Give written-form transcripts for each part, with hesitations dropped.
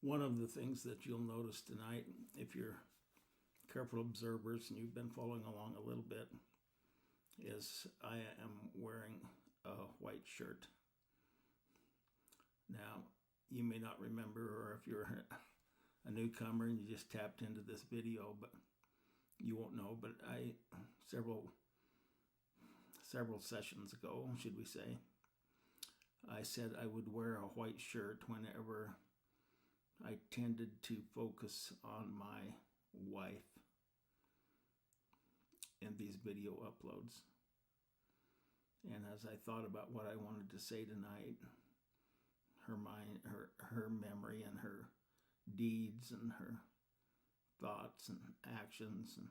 One of the things that you'll notice tonight, if you're careful observers and you've been following along a little bit, is I am wearing a white shirt. Now, you may not remember, or if you're a newcomer and you just tapped into this video, but you won't know, but several sessions ago, should we say, I said I would wear a white shirt whenever I tended to focus on my wife in these video uploads. And as I thought about what I wanted to say tonight, her memory and her deeds and her thoughts and actions and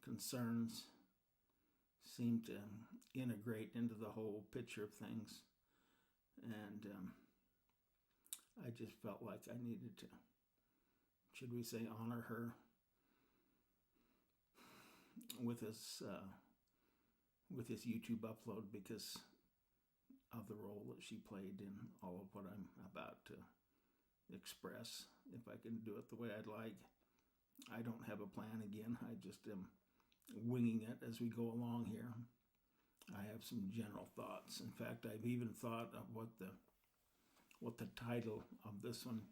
concerns seem to integrate into the whole picture of things. And I just felt like I needed to, should we say, honor her with this YouTube upload because of the role that she played in all of what I'm about to express. If I can do it the way I'd like. I don't have a plan again. I just am winging it as we go along here. I have some general thoughts. In fact, I've even thought of what the title of this one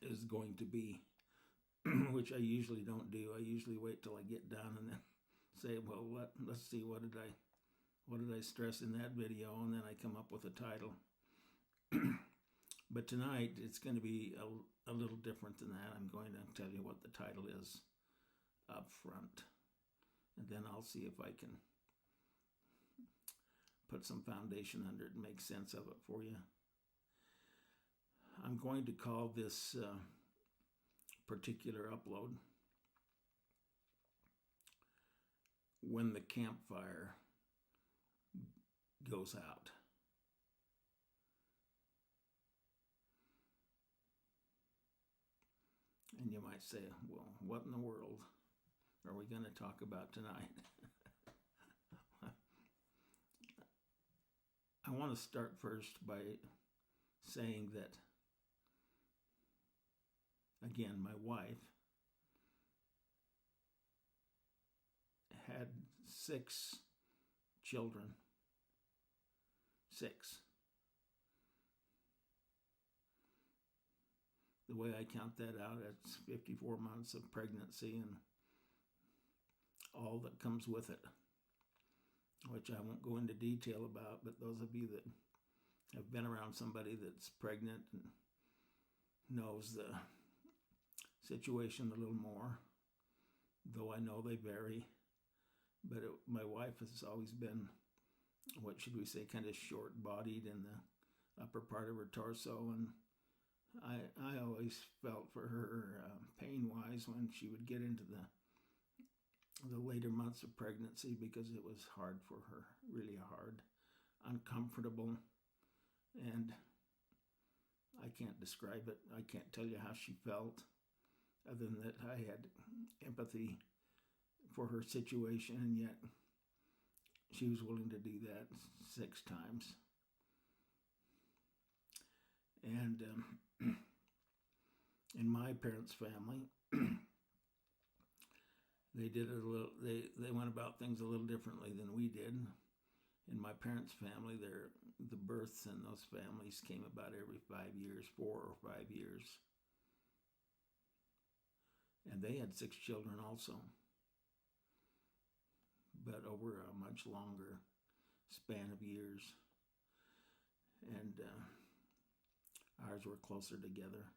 is going to be, which I usually don't do. I usually wait till I get done and then say, well, let's see, what did I stress in that video, and then I come up with a title. But tonight it's going to be a little different than that. I'm going to tell you what the title is up front, and then I'll see if I can put some foundation under it and make sense of it for you. I'm going to call this particular upload "When the Campfire Goes Out." And you might say, well, what in the world are we going to talk about tonight? I want to start first by saying that, again, my wife had 6 children. 6. The way I count that out, it's 54 months of pregnancy and all that comes with it, which I won't go into detail about, but those of you that have been around somebody that's pregnant and knows the situation a little more, though I know they vary. But my wife has always been, what should we say, kind of short-bodied in the upper part of her torso, and I always felt for her pain-wise when she would get into the later months of pregnancy, because it was hard for her, really hard, uncomfortable, and I can't describe it. I can't tell you how she felt, other than that I had empathy for her situation, and yet she was willing to do that 6 times. And in my parents' family, they did it a little. They went about things a little differently than we did. In my parents' family, the births in those families came about every 5 years, 4 or 5 years, and they had 6 children also, but over a much longer span of years, and ours were closer together.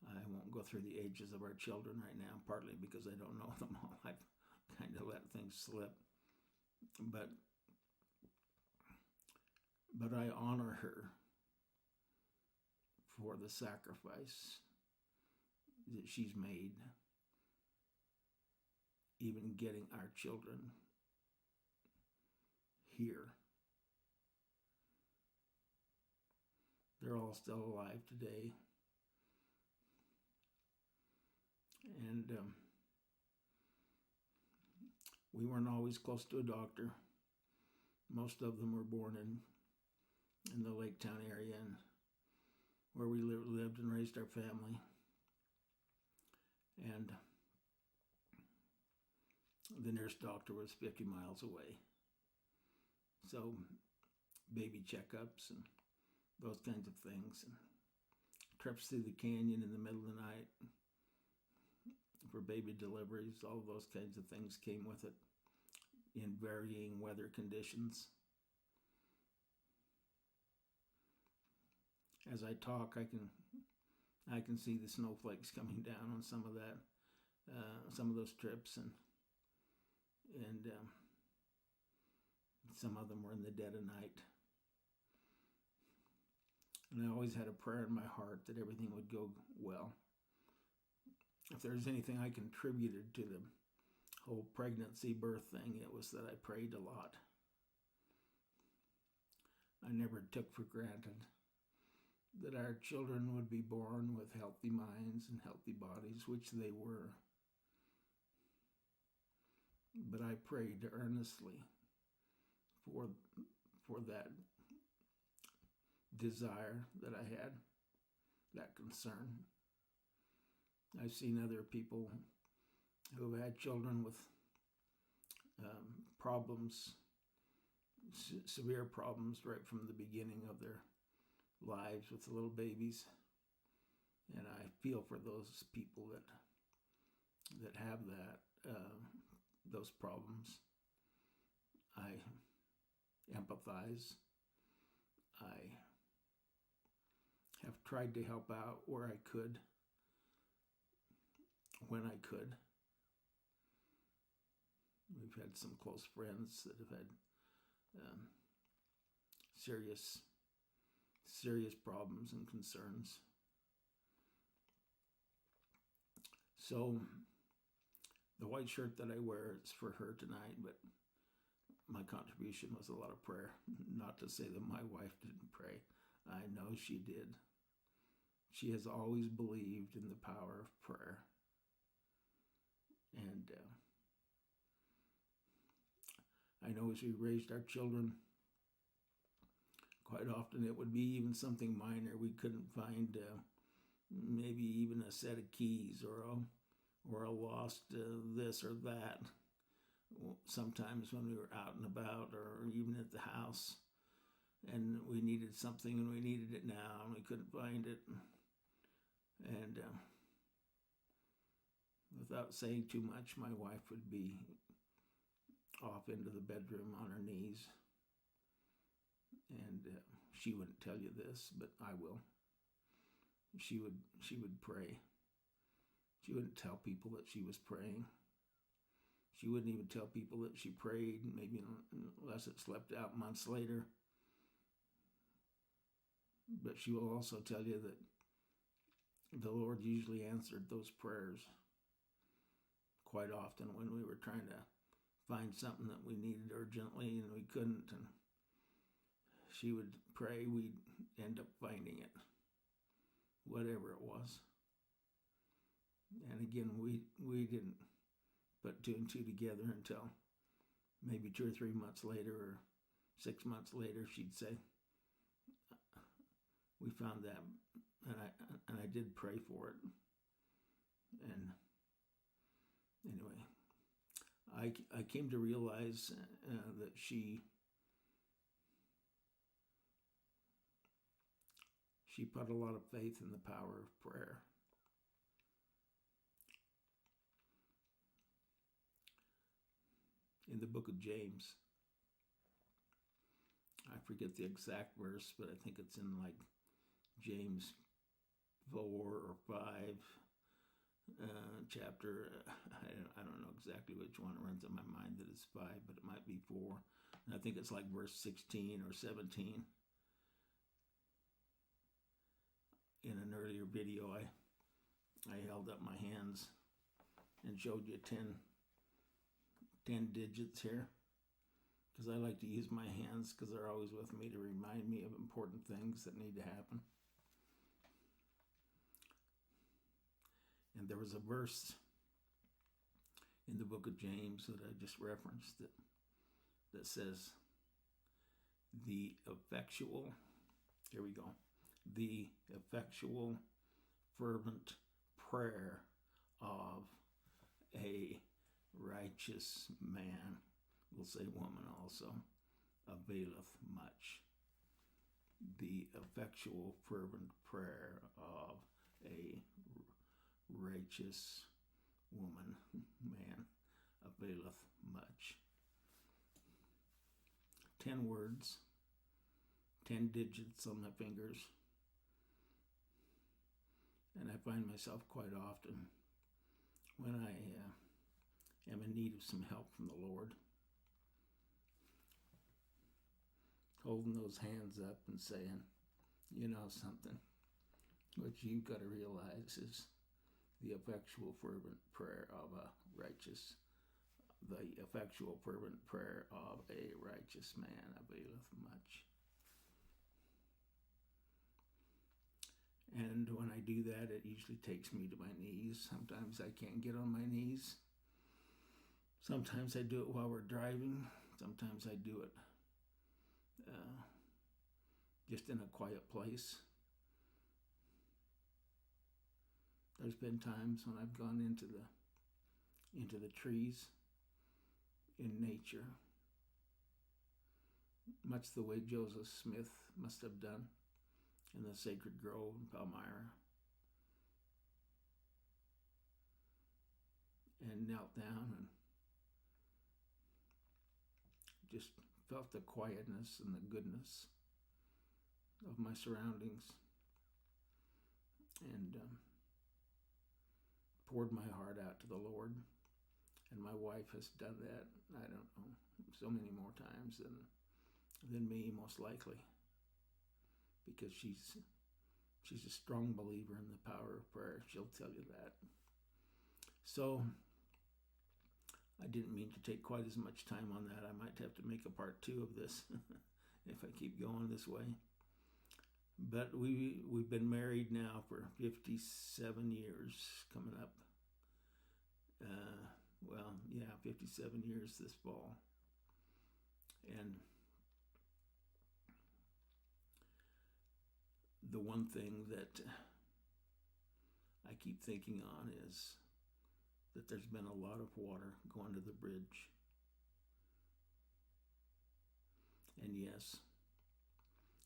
I won't go through the ages of our children right now, partly because I don't know them all. I've kind of let things slip. But I honor her for the sacrifice that she's made, even getting our children here. They're all still alive today. And we weren't always close to a doctor. Most of them were born in the Lake Town area, and where we lived and raised our family. And the nearest doctor was 50 miles away. So baby checkups and those kinds of things, and trips through the canyon in the middle of the night for baby deliveries, all of those kinds of things came with it in varying weather conditions. As I talk, I can see the snowflakes coming down on some of that, some of those trips, and some of them were in the dead of night. And I always had a prayer in my heart that everything would go well. If there's anything I contributed to the whole pregnancy birth thing, it was that I prayed a lot. I never took for granted that our children would be born with healthy minds and healthy bodies, which they were. But I prayed earnestly for that desire that I had, that concern. I've seen other people who have had children with problems, severe problems right from the beginning of their lives with little babies, and I feel for those people that have those problems. I empathize. I have tried to help out where I could, when I could. We've had some close friends that have had serious problems and concerns. So the white shirt that I wear is for her tonight, but my contribution was a lot of prayer. Not to say that my wife didn't pray. I know she did. She has always believed in the power of prayer. And I know as we raised our children, quite often it would be even something minor. We couldn't find maybe even a set of keys or a lost this or that. Sometimes when we were out and about or even at the house and we needed something and we needed it now and we couldn't find it. And without saying too much, my wife would be off into the bedroom on her knees. And she wouldn't tell you this, but I will. She would pray. She wouldn't tell people that she was praying. She wouldn't even tell people that she prayed, maybe unless it slept out months later. But she will also tell you that the Lord usually answered those prayers quite often when we were trying to find something that we needed urgently and we couldn't. And she would pray, we'd end up finding it, whatever it was. And again, we didn't put two and two together until maybe 2 or 3 months later or 6 months later. She'd say, we found that, and I did pray for it. And anyway, I came to realize that she put a lot of faith in the power of prayer. In the book of James, I forget the exact verse, but I think it's in like James 4 or 5 chapter. I don't know exactly which one runs in my mind that it's 5, but it might be 4. And I think it's like verse 16 or 17. In an earlier video, I held up my hands and showed you 10 digits here, because I like to use my hands because they're always with me to remind me of important things that need to happen. And there was a verse in the book of James that I just referenced that says, the effectual, here we go, the effectual, fervent prayer of a righteous man, we'll say woman also, availeth much. The effectual, fervent prayer of a righteous woman, man, availeth much. 10 words, 10 digits on my fingers. And I find myself quite often, when I am in need of some help from the Lord, holding those hands up and saying, you know something, what you've got to realize is the effectual, fervent prayer of a righteous, the effectual, fervent prayer of a righteous man availeth much. And when I do that, it usually takes me to my knees. Sometimes I can't get on my knees. Sometimes I do it while we're driving. Sometimes I do it just in a quiet place. There's been times when I've gone into the trees in nature, much the way Joseph Smith must have done in the Sacred Grove in Palmyra, and knelt down and just felt the quietness and the goodness of my surroundings, and poured my heart out to the Lord. And my wife has done that, I don't know, so many more times than me, most likely, because she's a strong believer in the power of prayer. She'll tell you that. So I didn't mean to take quite as much time on that. I might have to make a part 2 of this if I keep going this way. But we've been married now for 57 years coming up. 57 years this fall. And the one thing that I keep thinking on is that there's been a lot of water going to the bridge. And yes,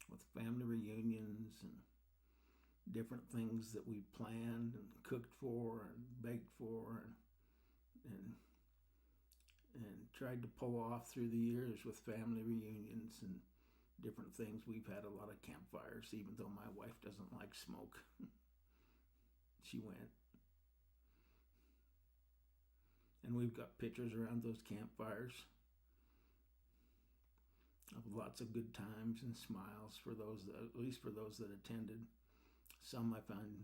with family reunions and different things that we planned and cooked for and begged for and tried to pull off through the years with family reunions and different things. We've had a lot of campfires, even though my wife doesn't like smoke. She went. And we've got pictures around those campfires of lots of good times and smiles for those that, at least for those that attended. Some I found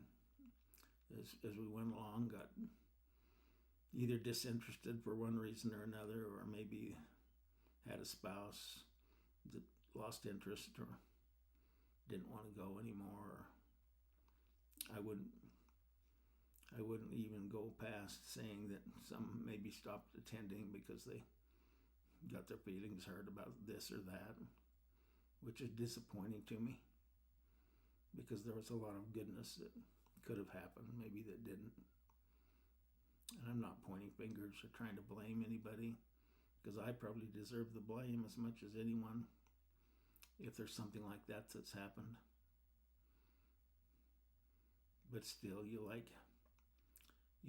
as we went along got either disinterested for one reason or another, or maybe had a spouse that lost interest or didn't want to go anymore. I wouldn't even go past saying that some maybe stopped attending because they got their feelings hurt about this or that, which is disappointing to me, because there was a lot of goodness that could have happened, maybe that didn't. And I'm not pointing fingers or trying to blame anybody, because I probably deserve the blame as much as anyone if there's something like that that's happened. But still, you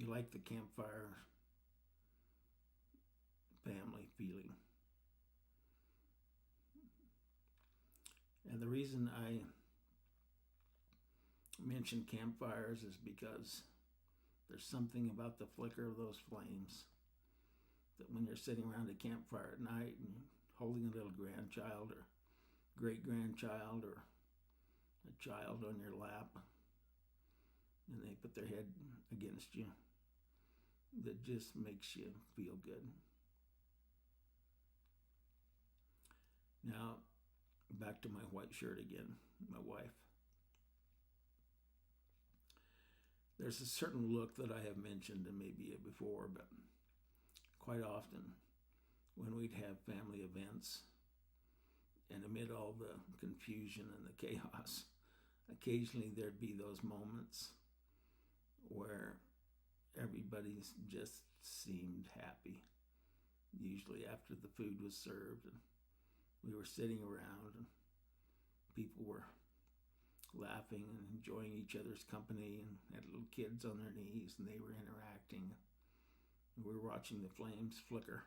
like the campfire family feeling. And the reason I mention campfires is because there's something about the flicker of those flames that when you're sitting around a campfire at night and holding a little grandchild or great-grandchild or a child on your lap, and they put their head against you, that just makes you feel good. Now, back to my white shirt again, my wife. There's a certain look that I have mentioned and maybe before, but quite often when we'd have family events, and amid all the confusion and the chaos occasionally there'd be those moments where everybody just seemed happy, usually after the food was served and we were sitting around and people were laughing and enjoying each other's company and had little kids on their knees and they were interacting. We were watching the flames flicker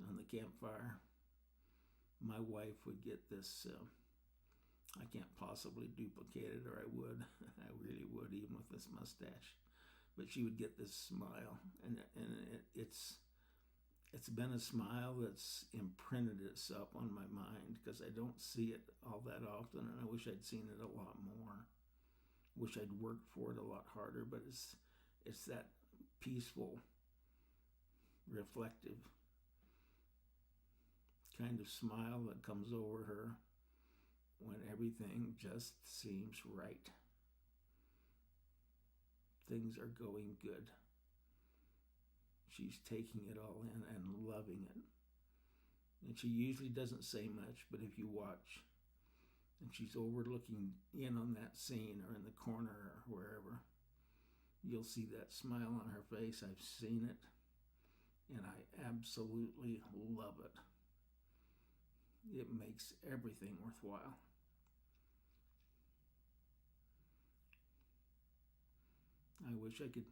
on the campfire. My wife would get this, I can't possibly duplicate it, or I would. I really would, even with this mustache. But she would get this smile, and it's been a smile that's imprinted itself on my mind because I don't see it all that often, and I wish I'd seen it a lot more. Wish I'd worked for it a lot harder, but it's that peaceful, reflective kind of smile that comes over her when everything just seems right. Things are going good. She's taking it all in and loving it. And she usually doesn't say much, but if you watch and she's overlooking in on that scene or in the corner or wherever, you'll see that smile on her face. I've seen it, and I absolutely love it. It makes everything worthwhile. I wish I could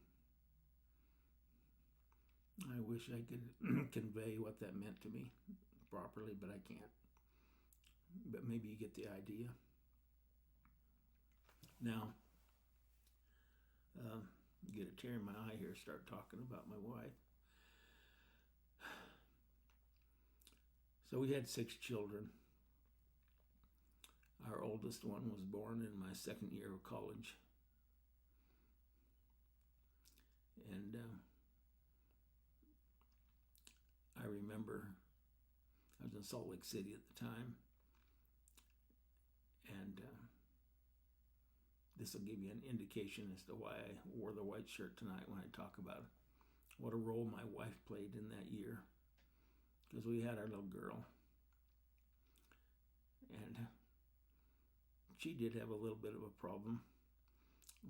convey what that meant to me properly, but I can't. But maybe you get the idea. Now, get a tear in my eye here, start talking about my wife. So we had 6 children. Our oldest one was born in my second year of college. And I remember I was in Salt Lake City at the time. And this will give you an indication as to why I wore the white shirt tonight when I talk about what a role my wife played in that year. Because we had our little girl. And she did have a little bit of a problem.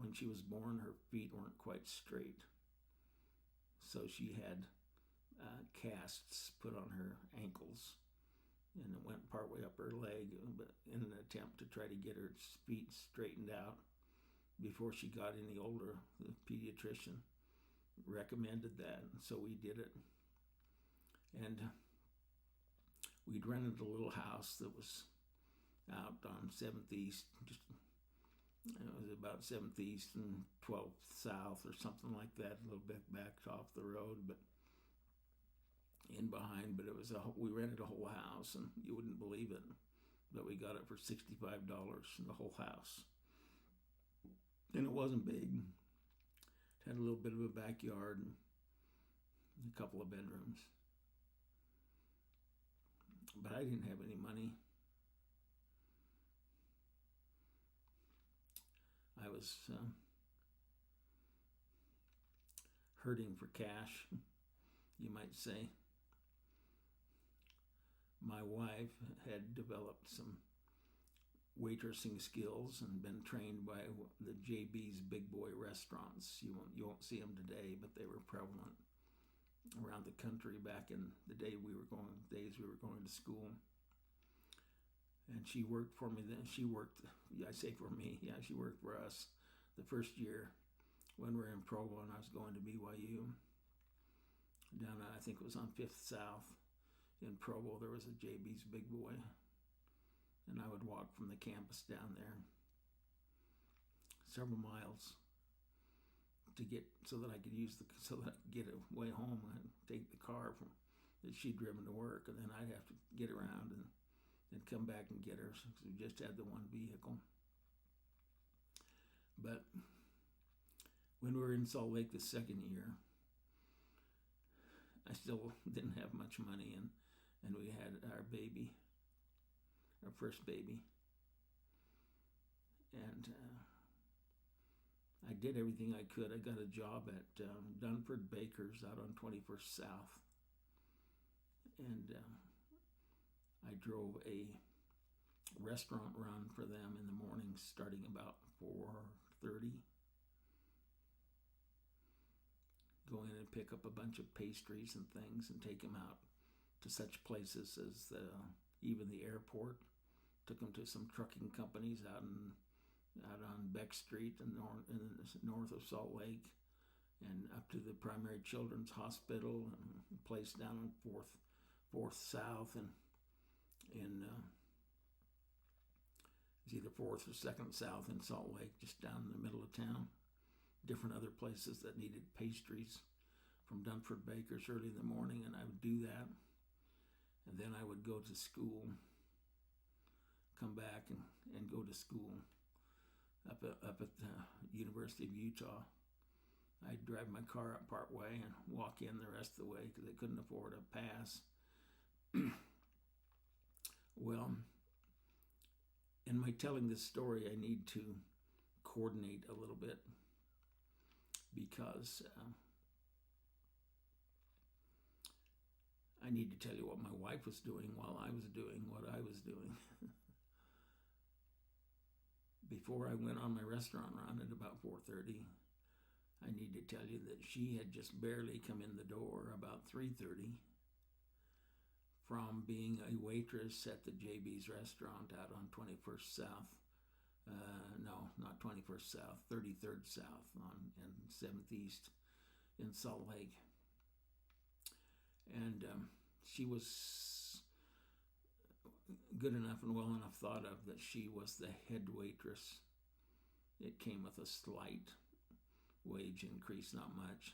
When she was born, her feet weren't quite straight. So she had casts put on her ankles. And it went partway up her leg, but in an attempt to try to get her feet straightened out before she got any older. The pediatrician recommended that, and so we did it. And we'd rented a little house that was out on 7th East, it was about 7th East and 12th South or something like that, a little bit back off the road, but in behind. But it was we rented a whole house, and you wouldn't believe it, but we got it for $65 in the whole house. And it wasn't big. It had a little bit of a backyard and a couple of bedrooms. But I didn't have any money. I was hurting for cash, you might say. My wife had developed some waitressing skills and been trained by the JB's Big Boy restaurants. You won't see them today, but they were prevalent around the country back in the days we were going to school. And she worked for me then. She worked for us the first year when we were in Provo and I was going to BYU. Down, I think it was on 5th South in Provo, there was a JB's Big Boy. And I would walk from the campus down there several miles to get so that I could get away home and take the car that she'd driven to work, and then I'd have to get around and come back and get her, because we just had the one vehicle. But when we were in Salt Lake the second year, I still didn't have much money, and we had our first baby. And I did everything I could. I got a job at Dunford Bakers out on 21st South. And I drove a restaurant run for them in the mornings, starting about 4:30. Go in and pick up a bunch of pastries and things and take them out to such places as even the airport. Took them to some trucking companies out on Beck Street in north of Salt Lake, and up to the Primary Children's Hospital, and a place down on Fourth South, and in it's either 4th or 2nd South in Salt Lake, just down in the middle of town. Different other places that needed pastries from Dunford Bakers early in the morning, and I would do that. And then I would go to school, come back and go to school up at the University of Utah. I'd drive my car up part way and walk in the rest of the way because I couldn't afford a pass. Well, in my telling this story, I need to coordinate a little bit because I need to tell you what my wife was doing while I was doing what I was doing. Before I went on my restaurant run at about 4:30, I need to tell you that she had just barely come in the door about 3:30 from being a waitress at the JB's restaurant out on 21st South. No, not 21st South, 33rd South and 7th East in Salt Lake. And she was good enough and well enough thought of that she was the head waitress. It came with a slight wage increase, not much,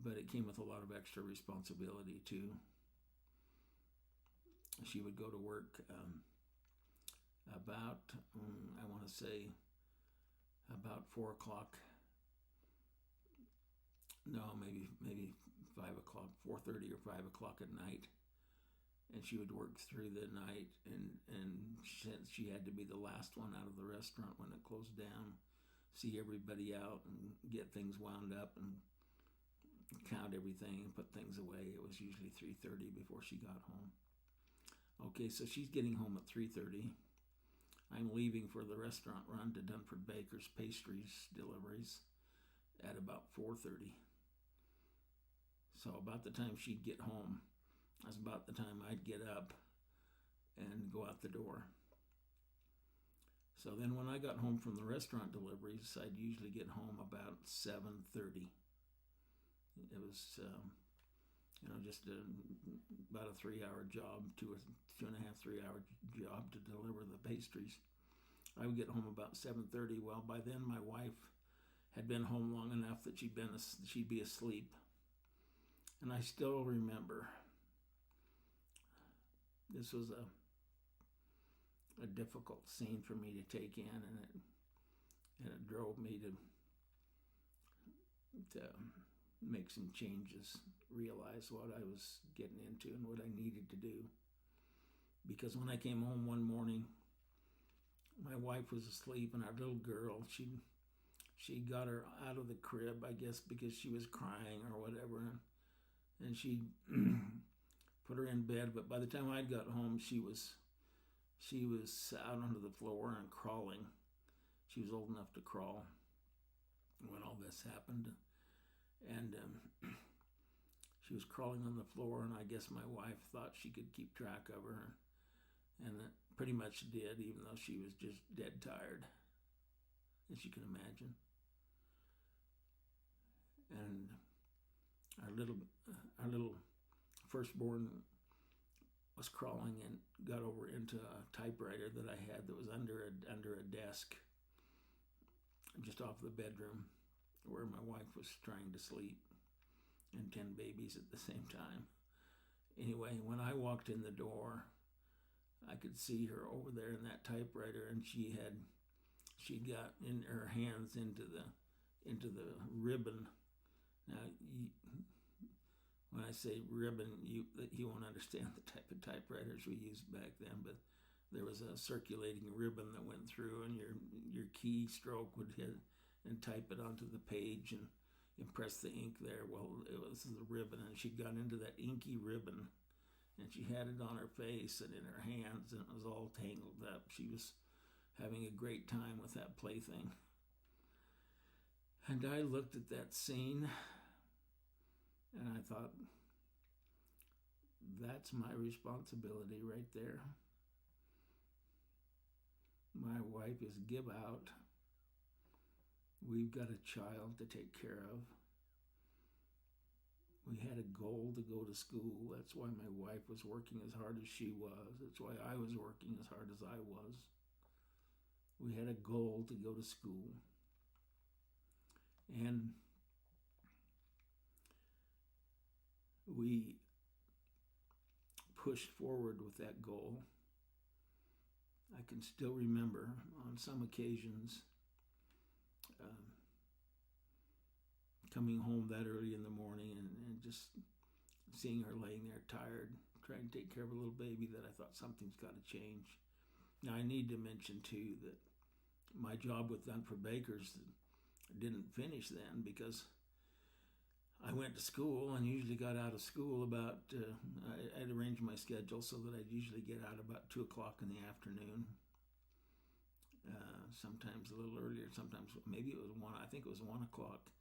but it came with a lot of extra responsibility too. She would go to work about, I want to say, about 4 o'clock. No, maybe 5 o'clock, 4:30 or 5 o'clock at night. And she would work through the night, and she had to be the last one out of the restaurant when it closed down, see everybody out and get things wound up and count everything and put things away. It was usually 3:30 before she got home. Okay, so she's getting home at 3:30. I'm leaving for the restaurant run to Dunford Bakers Pastries deliveries at about 4:30. So about the time she'd get home, that's about the time I'd get up and go out the door. So then when I got home from the restaurant deliveries, I'd usually get home about 7:30. It was, just about a 3-hour job, 2.5, 3-hour job to deliver the pastries. I would get home about 7:30. Well, by then my wife had been home long enough that she'd be asleep. And I still remember this was a difficult scene for me to take in, and it drove me to make some changes, realize what I was getting into and what I needed to do. Because when I came home one morning, my wife was asleep, and our little girl, she got her out of the crib, I guess, because she was crying or whatever, and she put her in bed. But by the time I got home, she was out onto the floor and crawling. She was old enough to crawl when all this happened, and she was crawling on the floor, and I guess my wife thought she could keep track of her, and it pretty much did, even though she was just dead tired, as you can imagine. And our little firstborn was crawling and got over into a typewriter that I had that was under a desk just off the bedroom where my wife was trying to sleep, and 10 babies at the same time. Anyway, when I walked in the door, I could see her over there in that typewriter, and she got in her hands into the ribbon. Now, when I say ribbon, you won't understand the type of typewriters we used back then, but there was a circulating ribbon that went through, and your keystroke would hit and type it onto the page and impress the ink there. Well, it was the ribbon, and she got into that inky ribbon and she had it on her face and in her hands, and it was all tangled up. She was having a great time with that plaything. And I looked at that scene and I thought, that's my responsibility right there. My wife is give out. We've got a child to take care of. We had a goal to go to school. That's why my wife was working as hard as she was. That's why I was working as hard as I was. We had a goal to go to school. And we pushed forward with that goal. I can still remember on some occasions coming home that early in the morning and just seeing her laying there tired, trying to take care of a little baby, that I thought something's got to change. Now, I need to mention, too, that my job with Done for Bakers didn't finish then, because I went to school and usually got out of school about, I'd arranged my schedule so that I'd usually get out about 2 o'clock in the afternoon. Sometimes a little earlier, sometimes maybe it was 1, I think it was 1 o'clock.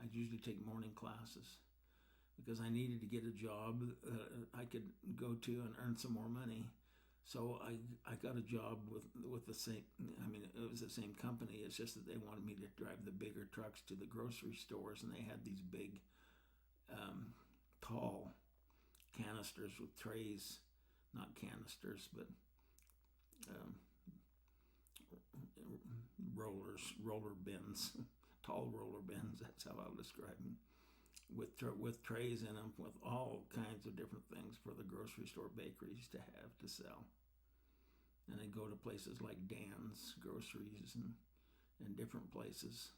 I'd usually take morning classes because I needed to get a job I could go to and earn some more money. So I got a job with the same, I mean, it was the same company. It's just that they wanted me to drive the bigger trucks to the grocery stores, and they had these big, tall canisters with trays, not canisters, but roller bins, tall roller bins. That's how I'll describe them, with trays in them with all kinds of different things for the grocery store bakeries to have to sell. And I go to places like Dan's Groceries and different places.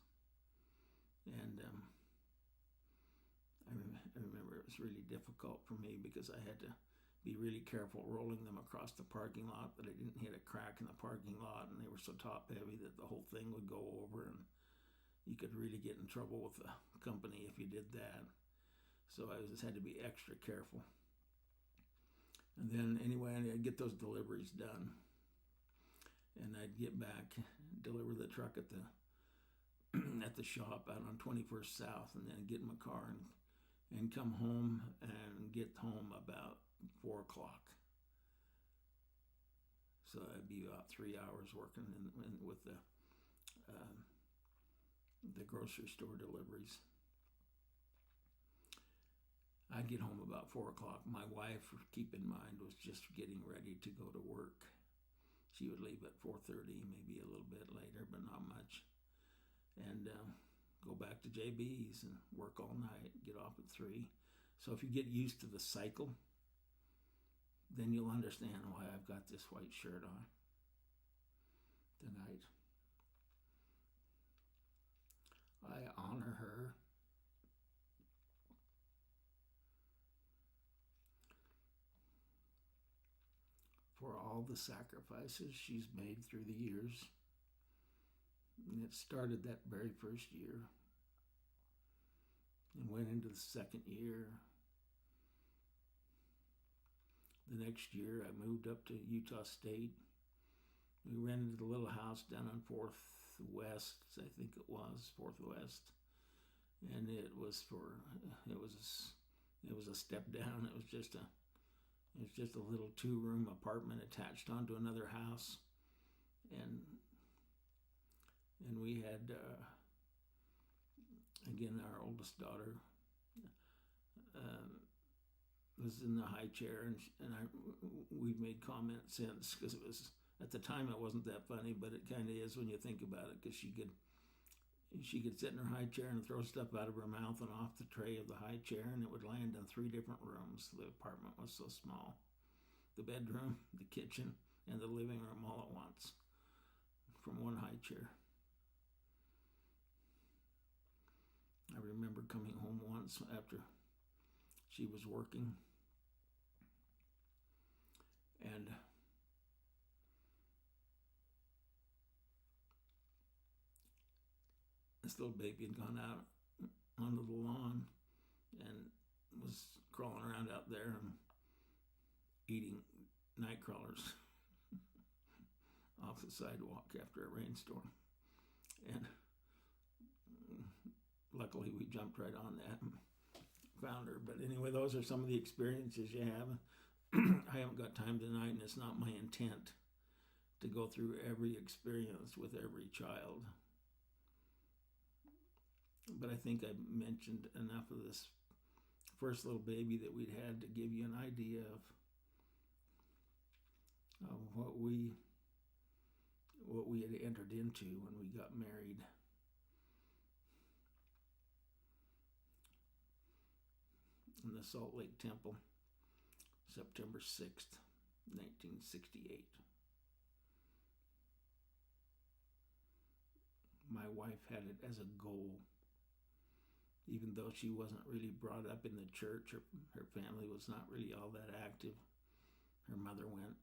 And I remember it was really difficult for me because I had to be really careful rolling them across the parking lot that I didn't hit a crack in the parking lot, and they were so top heavy that the whole thing would go over, and you could really get in trouble with the company if you did that. So I just had to be extra careful. And then anyway, I'd get those deliveries done, and I'd get back, deliver the truck at the at the shop out on 21st South, and then get in my car and come home and get home about 4 o'clock. So I'd be about 3 hours working with the grocery store deliveries. I'd get home about 4 o'clock. My wife, keep in mind, was just getting ready to go to work. She would leave at 4:30, maybe a little bit later, but not much. And go back to JB's and work all night, get off at 3. So if you get used to the cycle, then you'll understand why I've got this white shirt on tonight. I honor her. For all the sacrifices she's made through the years. And it started that very first year and went into the second year. The next year, I moved up to Utah State. We rented a little house down on 4th West, I think it was 4th West, and it was a step down. It was just a little 2-room apartment attached onto another house, and we had again, our oldest daughter was in the high chair, and we've made comments since, because it was, at the time it wasn't that funny, but it kind of is when you think about it, because she could sit in her high chair and throw stuff out of her mouth and off the tray of the high chair, and it would land in 3 different rooms. The apartment was so small. The bedroom, the kitchen, and the living room all at once from one high chair. I remember coming home once after she was working, and this little baby had gone out onto the lawn and was crawling around out there, eating night crawlers off the sidewalk after a rainstorm. And luckily we jumped right on that and found her. But anyway, those are some of the experiences you have. I haven't got time tonight, and it's not my intent to go through every experience with every child. But I think I mentioned enough of this first little baby that we'd had to give you an idea of what we had entered into when we got married. In the Salt Lake Temple, September 6th, 1968. My wife had it as a goal. Even though she wasn't really brought up in the church, her family was not really all that active. Her mother went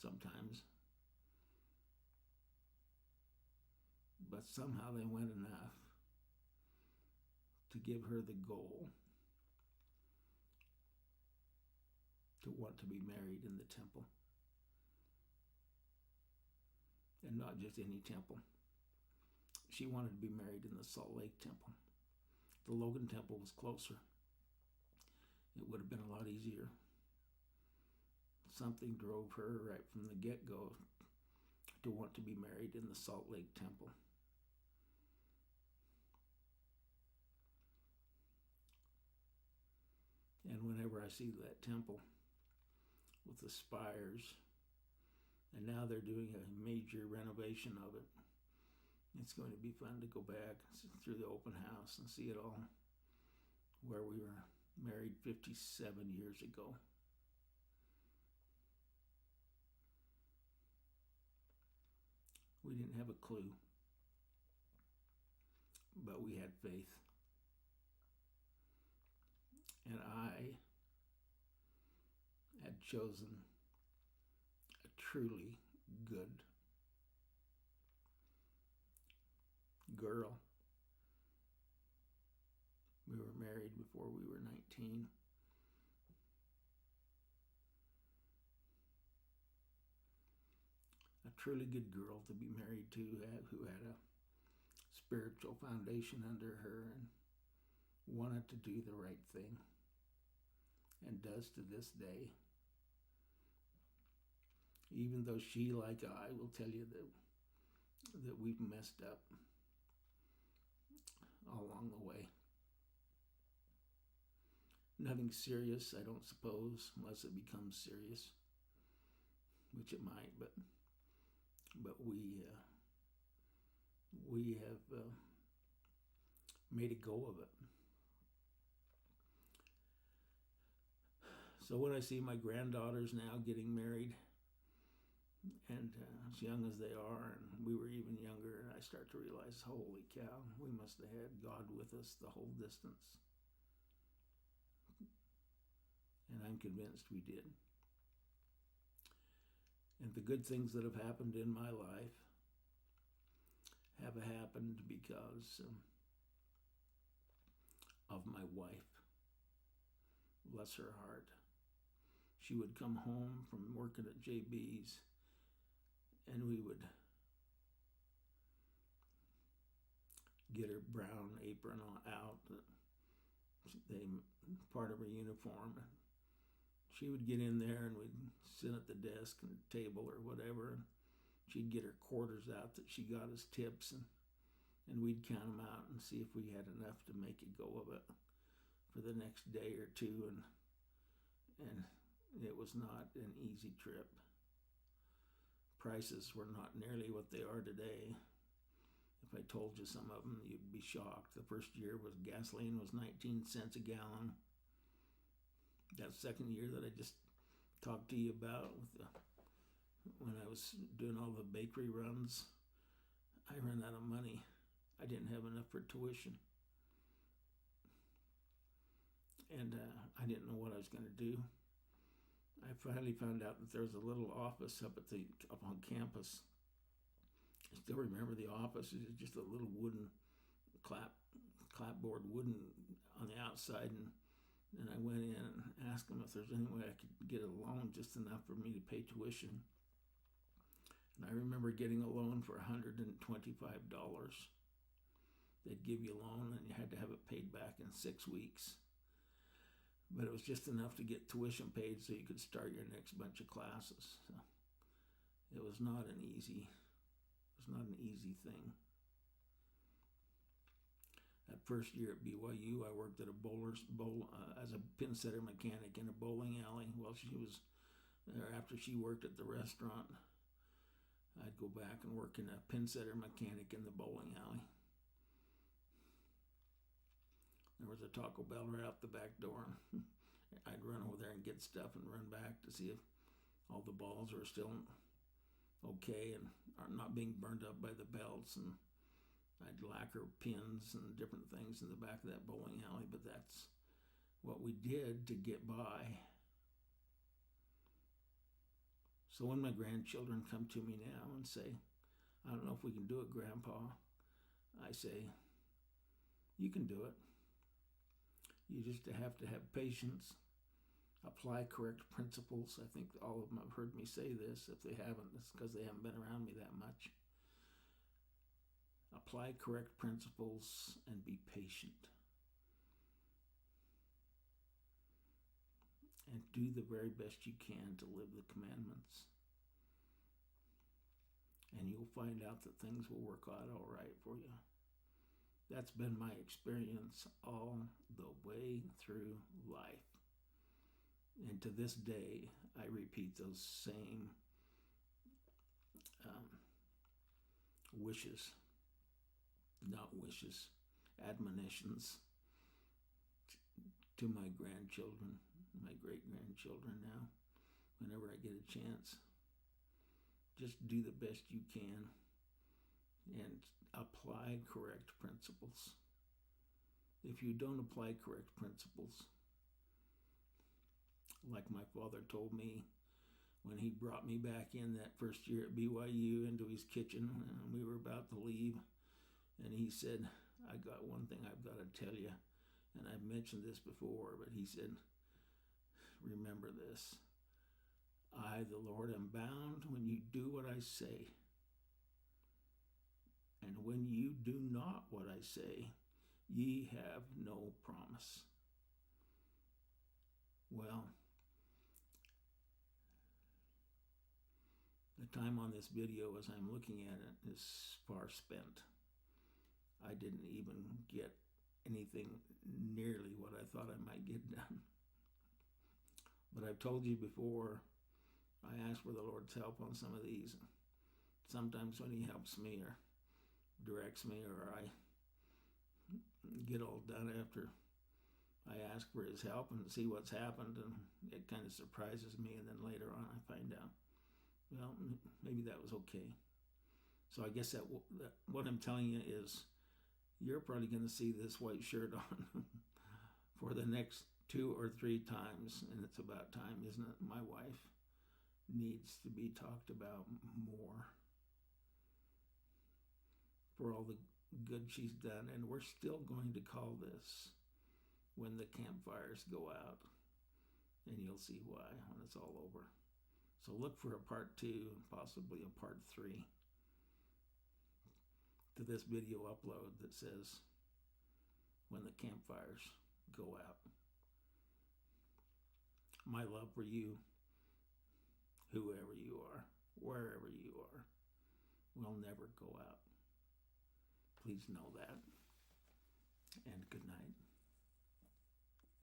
sometimes. But somehow they went enough to give her the goal to want to be married in the temple. And not just any temple. She wanted to be married in the Salt Lake Temple. The Logan Temple was closer. It would have been a lot easier. Something drove her right from the get-go to want to be married in the Salt Lake Temple. And whenever I see that temple with the spires, and now they're doing a major renovation of it, it's going to be fun to go back through the open house and see it all, where we were married 57 years ago. We didn't have a clue, but we had faith. And I had chosen a truly good girl. We were married before we were 19. A truly good girl to be married to, who had a spiritual foundation under her and wanted to do the right thing, and does to this day. Even though she, like I, will tell you that we've messed up all along the way. Nothing serious, I don't suppose, unless it becomes serious, which it might. But we have made a go of it. So when I see my granddaughters now getting married, and as young as they are, and we were even younger, I start to realize, holy cow, we must have had God with us the whole distance. And I'm convinced we did. And the good things that have happened in my life have happened because of my wife. Bless her heart. She would come home from working at JB's, and we would get her brown apron out, part of her uniform. She would get in there, and we'd sit at the desk and table or whatever. She'd get her quarters out that she got as tips, and we'd count them out and see if we had enough to make a go of it for the next day or two. And it was not an easy trip. Prices were not nearly what they are today. If I told you some of them, you'd be shocked. The first year gasoline was 19 cents a gallon. That second year that I just talked to you about, when I was doing all the bakery runs, I ran out of money. I didn't have enough for tuition. And I didn't know what I was going to do. I finally found out that there was a little office up on campus. I still remember the office. It was just a little wooden clapboard wooden on the outside, and And I went in and asked them if there's any way I could get a loan just enough for me to pay tuition. And I remember getting a loan for $125. They'd give you a loan and you had to have it paid back in 6 weeks. But it was just enough to get tuition paid so you could start your next bunch of classes. So it was not an easy thing. That first year at BYU, I worked at as a pin setter mechanic in a bowling alley while she was there. After she worked at the restaurant, I'd go back and work in a pin setter mechanic in the bowling alley. There was a Taco Bell right out the back door. I'd run over there and get stuff and run back to see if all the balls were still okay and are not being burned up by the belts. And I'd lacquer pins and different things in the back of that bowling alley, but that's what we did to get by. So when my grandchildren come to me now and say, I don't know if we can do it, Grandpa, I say, you can do it. You just have to have patience, apply correct principles. I think all of them have heard me say this. If they haven't, it's because they haven't been around me that much. Apply correct principles and be patient. And do the very best you can to live the commandments. And you'll find out that things will work out all right for you. That's been my experience all the way through life. And to this day, I repeat those same admonitions to my grandchildren, my great-grandchildren now, whenever I get a chance. Just do the best you can and apply correct principles. If you don't apply correct principles, like my father told me when he brought me back in that first year at BYU into his kitchen and we were about to leave, and he said, I got one thing I've got to tell you, and I've mentioned this before, but he said, remember this. I, the Lord, am bound when you do what I say. And when you do not what I say, ye have no promise. Well, the time on this video as I'm looking at it is far spent. I didn't even get anything nearly what I thought I might get done. But I've told you before, I ask for the Lord's help on some of these. Sometimes when he helps me or directs me, or I get all done after I ask for his help and see what's happened, and it kind of surprises me, and then later on I find out, well, maybe that was okay. So I guess that what I'm telling you is you're probably going to see this white shirt on for the next 2 or 3 times, and it's about time, isn't it? My wife needs to be talked about more for all the good she's done, and we're still going to call this when the campfires go out, and you'll see why when it's all over. So look for a part 2 and possibly a part 3 to this video upload that says when the campfires go out. My love for you, whoever you are, wherever you are, will never go out. Please know that.